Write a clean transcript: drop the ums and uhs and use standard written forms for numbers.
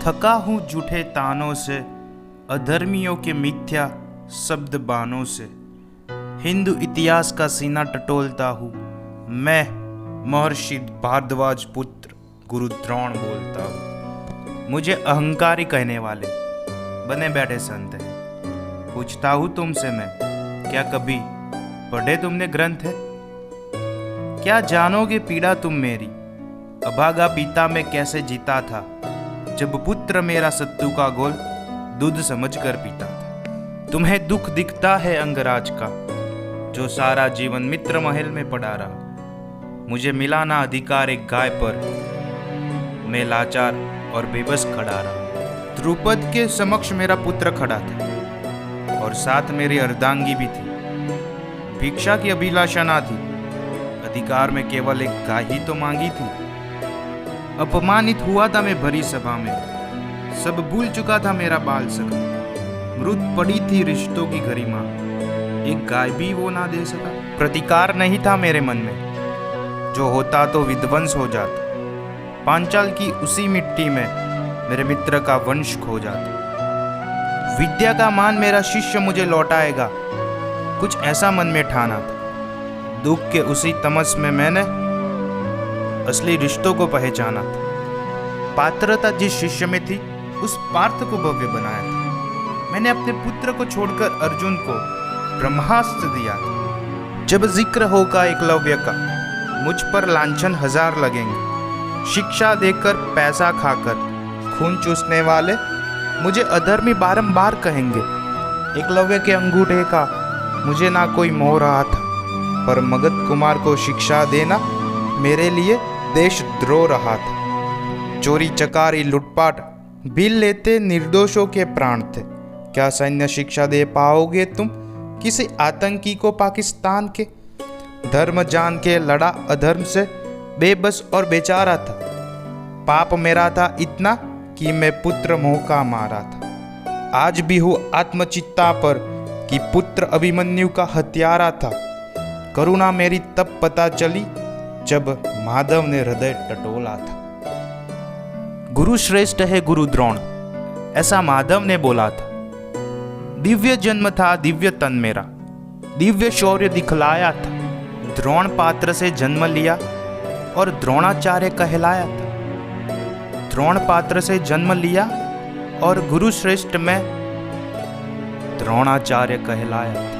थका हूँ झूठे तानों से, अधर्मियों के मिथ्या शब्द बानों से। हिंदू इतिहास का सीना टटोलता हूँ मैं, महर्षि भारद्वाज पुत्र गुरु द्रोण बोलता हूँ। मुझे अहंकारी कहने वाले बने बैठे संत हैं। पूछता हूँ तुमसे मैं, क्या कभी पढ़े तुमने ग्रंथ है? क्या जानोगे पीड़ा तुम मेरी, अभागा पिता में कैसे जीता था, जब पुत्र मेरा सत्तू का घोल दूध समझकर पीता था। तुम्हें दुख दिखता है अंगराज का, जो सारा जीवन मित्र महल में पड़ा रहा। मुझे मिला ना अधिकार एक गाय पर, मैं लाचार और बेबस खड़ा रहा। द्रुपद के समक्ष मेरा पुत्र खड़ा था और साथ मेरी अर्धांगी भी थी। भिक्षा की अभिलाषा ना थी, अधिकार में केवल एक गाय ही तो मांगी थी। अपमानित हुआ था मैं भरी सभा में, सब भूल चुका था मेरा बाल सखा। मृत पड़ी थी रिश्तों की गरिमा, एक गाय भी वो ना दे सका। प्रतिकार नहीं था मेरे मन में, जो होता तो विध्वंस हो जाता। पांचाल की उसी मिट्टी में मेरे मित्र का वंश खो जाता। विद्या का मान मेरा शिष्य मुझे लौटाएगा, कुछ ऐसा मन में ठाना था। दुख के उसी तमस में मैंने असली रिश्तों को पहचाना था। पात्रता जिस शिष्य में थी, उस पार्थ को भव्य बनाया था। मैंने अपने पुत्र को छोड़कर अर्जुन को ब्रह्मास्त्र दिया था। जब जिक्र होगा एकलव्य का, मुझ पर लांछन 1000 लगेंगे। शिक्षा देकर पैसा खाकर खून चूसने वाले मुझे अधर्मी बारंबार कहेंगे। एकलव्य के अंगूठे का मुझे ना कोई मोह रहा था, पर मगध कुमार को शिक्षा देना मेरे लिए देशद्रोह रहा था। चोरी चकारी लूटपाट बिल लेते निर्दोषों के प्राण थे। क्या सैन्य शिक्षा दे पाओगे तुम किसी आतंकी को पाकिस्तान के? धर्म जान के लड़ा अधर्म से, बेबस और बेचारा था। पाप मेरा था इतना कि मैं पुत्र मोह का मारा था। आज भी हूँ आत्मचित्ता पर कि पुत्र अभिमन्यु का हत्यारा था। करुणा मेरी तब पता चली जब माधव ने हृदय टटोला था। गुरु श्रेष्ठ है गुरु द्रोण, ऐसा माधव ने बोला था। दिव्य जन्म था दिव्य तन मेरा, दिव्य शौर्य दिखलाया था। द्रोण पात्र से जन्म लिया और द्रोणाचार्य कहलाया था। द्रोण पात्र से जन्म लिया और गुरु श्रेष्ठ में द्रोणाचार्य कहलाया।